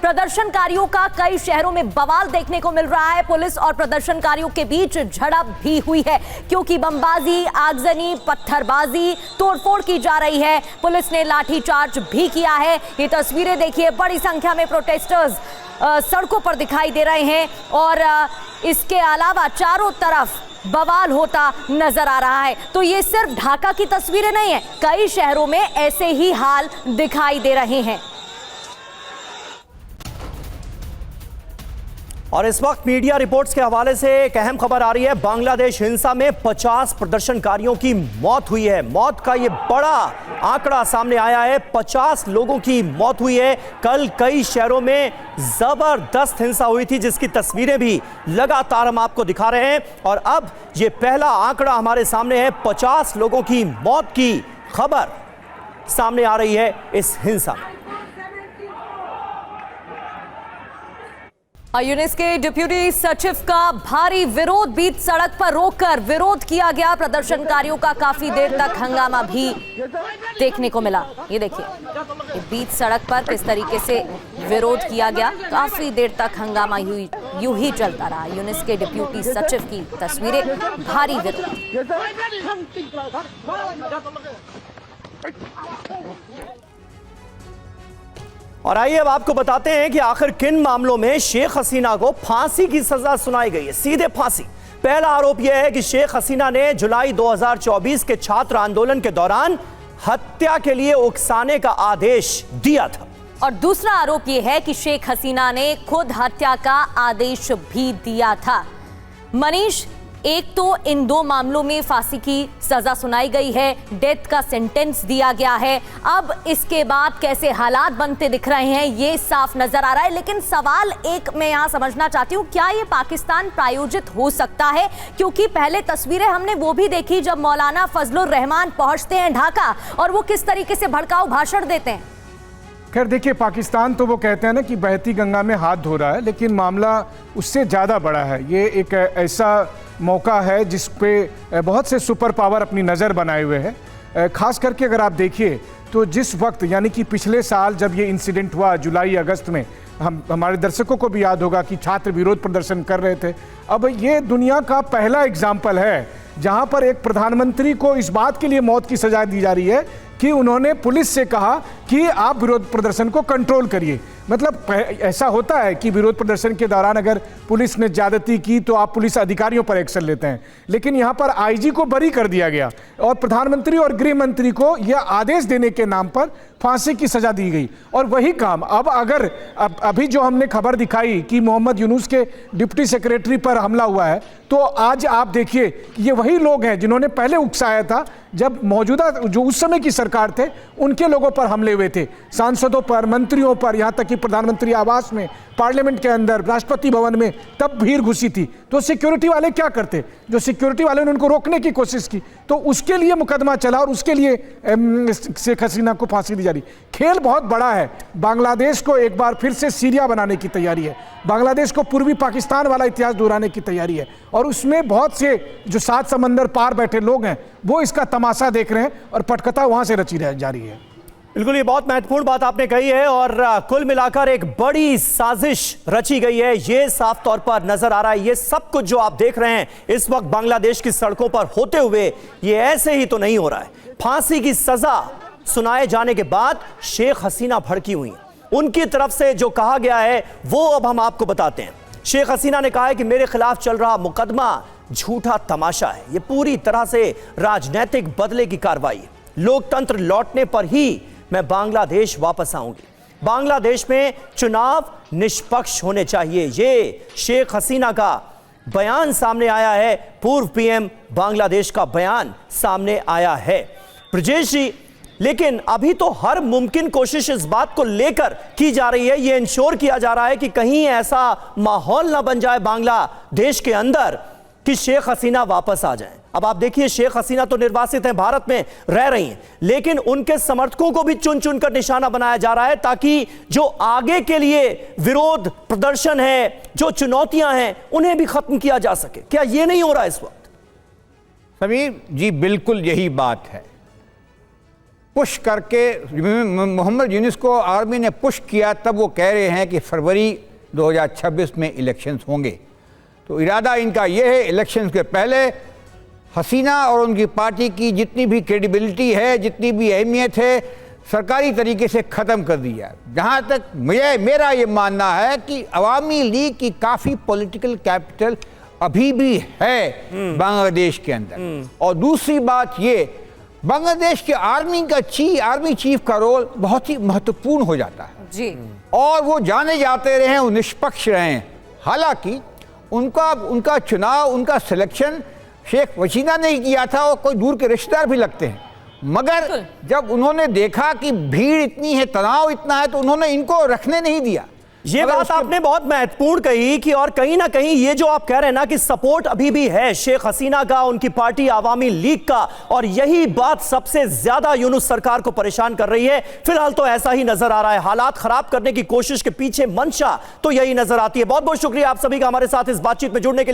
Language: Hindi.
प्रदर्शनकारियों का कई शहरों में बवाल देखने को मिल रहा है। पुलिस और प्रदर्शनकारियों के बीच झड़प भी हुई है, क्योंकि बमबाजी, आगजनी, पत्थरबाजी, तोड़फोड़ की जा रही है। पुलिस ने लाठीचार्ज भी किया है। ये तस्वीरें देखिए, बड़ी संख्या में प्रोटेस्टर्स सड़कों पर दिखाई दे रहे हैं और इसके अलावा चारों तरफ बवाल होता नजर आ रहा है। तो ये सिर्फ ढाका की तस्वीरें नहीं है, कई शहरों में ऐसे ही हाल दिखाई दे रहे हैं। और इस वक्त मीडिया रिपोर्ट्स के हवाले से एक अहम खबर आ रही है। बांग्लादेश हिंसा में 50 प्रदर्शनकारियों की मौत हुई है। मौत का ये बड़ा आंकड़ा सामने आया है, 50 लोगों की मौत हुई है। कल कई शहरों में जबरदस्त हिंसा हुई थी, जिसकी तस्वीरें भी लगातार हम आपको दिखा रहे हैं। और अब ये पहला आंकड़ा हमारे सामने है, 50 लोगों की मौत की खबर सामने आ रही है इस हिंसा में। यूनिस के डिप्यूटी सचिव का भारी विरोध, बीच सड़क पर रोककर विरोध किया गया। प्रदर्शनकारियों का काफी देर तक हंगामा भी देखने को मिला। ये देखिए, बीच सड़क पर किस तरीके से विरोध किया गया, काफी देर तक हंगामा यूं ही चलता रहा। यूनिस के डिप्यूटी सचिव की तस्वीरें, भारी विरोध। और आइए अब आपको बताते हैं कि आखिर किन मामलों में शेख हसीना को फांसी की सजा सुनाई गई है, सीधे फांसी। पहला आरोप यह है कि शेख हसीना ने जुलाई 2024 के छात्र आंदोलन के दौरान हत्या के लिए उकसाने का आदेश दिया था। और दूसरा आरोप यह है कि शेख हसीना ने खुद हत्या का आदेश भी दिया था। मनीष, एक तो इन दो मामलों में फांसी की सजा सुनाई गई है, डेथ का सेंटेंस दिया गया है। अब इसके बाद कैसे हालात बनते दिख रहे हैं ये साफ नजर आ रहा है। लेकिन सवाल एक मैं यहां समझना चाहती हूं, क्या ये पाकिस्तान प्रायोजित हो सकता है? क्योंकि पहले तस्वीरें हमने वो भी देखी जब मौलाना फजलुर रहमान पहुंचते हैं ढाका और वो किस तरीके से भड़काऊ भाषण देते हैं। खैर देखिए, पाकिस्तान तो वो कहते हैं ना कि बहती गंगा में हाथ धो रहा है, लेकिन मामला उससे ज़्यादा बड़ा है। ये एक ऐसा मौका है जिस पे बहुत से सुपर पावर अपनी नज़र बनाए हुए हैं। खास करके अगर आप देखिए तो जिस वक्त, यानी कि पिछले साल जब ये इंसिडेंट हुआ जुलाई अगस्त में, हमारे दर्शकों को भी याद होगा कि छात्र विरोध प्रदर्शन कर रहे थे। अब ये दुनिया का पहला एग्जाम्पल है जहां पर एक प्रधानमंत्री को इस बात के लिए मौत की सजा दी जा रही है कि उन्होंने पुलिस से कहा कि आप विरोध प्रदर्शन को कंट्रोल करिए। मतलब ऐसा होता है कि विरोध प्रदर्शन के दौरान अगर पुलिस ने ज्यादती की तो आप पुलिस अधिकारियों पर एक्शन लेते हैं, लेकिन यहाँ पर आईजी को बरी कर दिया गया और प्रधानमंत्री और गृह मंत्री को यह आदेश देने के नाम पर फांसी की सजा दी गई। और वही काम अब अगर अभी जो हमने खबर दिखाई कि मोहम्मद यूनुस के डिप्टी सेक्रेटरी पर हमला हुआ है, तो आज आप देखिए ये वही लोग हैं जिन्होंने पहले उकसाया था जब मौजूदा जो उस समय की सरकार थे उनके लोगों पर हमले हुए थे, सांसदों पर, मंत्रियों पर, यहाँ तक कि प्रधानमंत्री आवास में, पार्लियामेंट के अंदर, राष्ट्रपति भवन में तब भीड़ घुसी थी। तो सिक्योरिटी वाले क्या करते, जो सिक्योरिटी वाले ने उनको रोकने की कोशिश की, तो उसके लिए मुकदमा चला और उसके लिए शेख हसीना को फांसी दी जा रही। खेल बहुत बड़ा है। बांग्लादेश को एक बार फिर से सीरिया बनाने की तैयारी है, बांग्लादेश को पूर्वी पाकिस्तान वाला इतिहास दोहराने की तैयारी है, और उसमें बहुत से जो 7 समंदर पार बैठे लोग हैं वो इसका तमाशा देख रहे हैं और पटकथा वहां से रची जा रही है। बिल्कुल, ये बहुत महत्वपूर्ण बात आपने कही है और कुल मिलाकर एक बड़ी साजिश रची गई है, ये साफ तौर पर नजर आ रहा है। ये सब कुछ जो आप देख रहे हैं इस वक्त बांग्लादेश की सड़कों पर होते हुए, ये ऐसे ही तो नहीं हो रहा है। फांसी की सजा सुनाए जाने के बाद शेख हसीना भड़की हुई, उनकी तरफ से जो कहा गया है वो अब हम आपको बताते हैं। शेख हसीना ने कहा है कि मेरे खिलाफ चल रहा मुकदमा झूठा तमाशा है, ये पूरी तरह से राजनीतिक बदले की कार्रवाई है। लोकतंत्र लौटने पर ही मैं बांग्लादेश वापस आऊंगी। बांग्लादेश में चुनाव निष्पक्ष होने चाहिए, ये शेख हसीना का बयान सामने आया है। पूर्व पीएम बांग्लादेश का बयान सामने आया है। ब्रजेश जी, लेकिन अभी तो हर मुमकिन कोशिश इस बात को लेकर की जा रही है, ये इंश्योर किया जा रहा है कि कहीं ऐसा माहौल ना बन जाए बांग्लादेश के अंदर कि शेख हसीना वापस आ जाएं। अब आप देखिए, शेख हसीना तो निर्वासित हैं, भारत में रह रही हैं, लेकिन उनके समर्थकों को भी चुन चुन कर निशाना बनाया जा रहा है ताकि जो आगे के लिए विरोध प्रदर्शन है, जो चुनौतियां हैं, उन्हें भी खत्म किया जा सके। क्या ये नहीं हो रहा इस वक्त? समीर जी, बिल्कुल यही बात है। पुश करके मोहम्मद यूनुस को आर्मी ने पुश किया, तब वो कह रहे हैं कि फरवरी 2026 में इलेक्शंस होंगे। तो इरादा इनका ये है इलेक्शंस के पहले हसीना और उनकी पार्टी की जितनी भी क्रेडिबिलिटी है, जितनी भी अहमियत है, सरकारी तरीके से ख़त्म कर दी जाए। जहाँ तक मेरा ये मानना है कि अवामी लीग की काफ़ी पॉलिटिकल कैपिटल अभी भी है बांग्लादेश के अंदर। और दूसरी बात ये, बांग्लादेश के आर्मी चीफ का रोल बहुत ही महत्वपूर्ण हो जाता है जी, और वो जाने जाते रहे, वो निष्पक्ष रहे। हालांकि उनका चुनाव, उनका सिलेक्शन शेख हसीना ने ही किया था और कोई दूर के रिश्तेदार भी लगते हैं, मगर जब उन्होंने देखा कि भीड़ इतनी है, तनाव इतना है, तो उन्होंने इनको रखने नहीं दिया। ये बात आपने बहुत महत्वपूर्ण कही कि और कहीं ना कहीं ये जो आप कह रहे हैं ना कि सपोर्ट अभी भी है शेख हसीना का, उनकी पार्टी आवामी लीग का, और यही बात सबसे ज्यादा यूनुस सरकार को परेशान कर रही है। फिलहाल तो ऐसा ही नजर आ रहा है, हालात खराब करने की कोशिश के पीछे मंशा तो यही नजर आती है। बहुत बहुत शुक्रिया आप सभी का हमारे साथ इस बातचीत में जुड़ने के लिए।